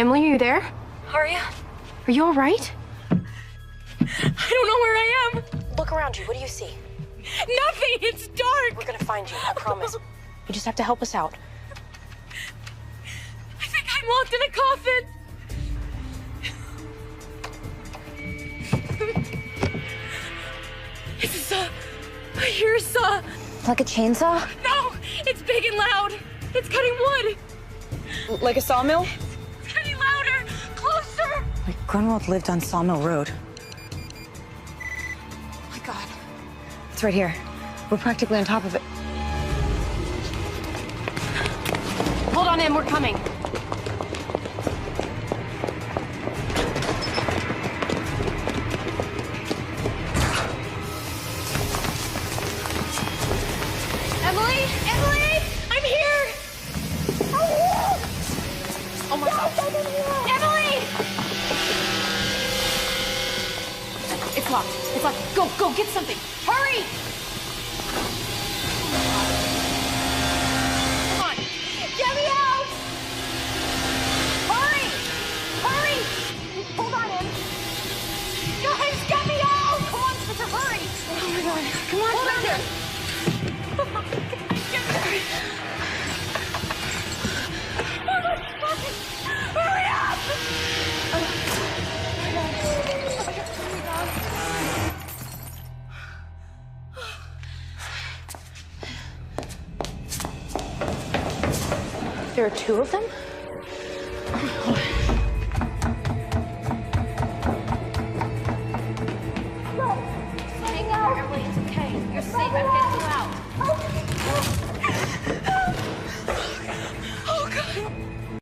Emily, are you there? Aria? Are you all right? I don't know where I am. Look around you. What do you see? Nothing. It's dark. We're gonna find you. I promise. You just have to help us out. I think I'm locked in a coffin. This is I hear a saw. Like a chainsaw? No, it's big and loud. It's cutting wood. Like a sawmill? It's getting louder, closer. Like Grunwald lived on Sawmill Road. Oh my God. It's right here. We're practically on top of it. Hold on, Em. We're coming. Emily? Emily? I'm here. Oh my God. Emily! It's locked. It's locked. Go, get something. Hurry! Come on. Get me out! Hurry! Hurry! Hold on, Em. Guys, get me out! Come on, Spencer, hurry! Oh my God. Come on, Hold on Spencer. there. Hurry up! There are two of them? Hang out, Emily. It's okay. You're safe. I'm getting you out.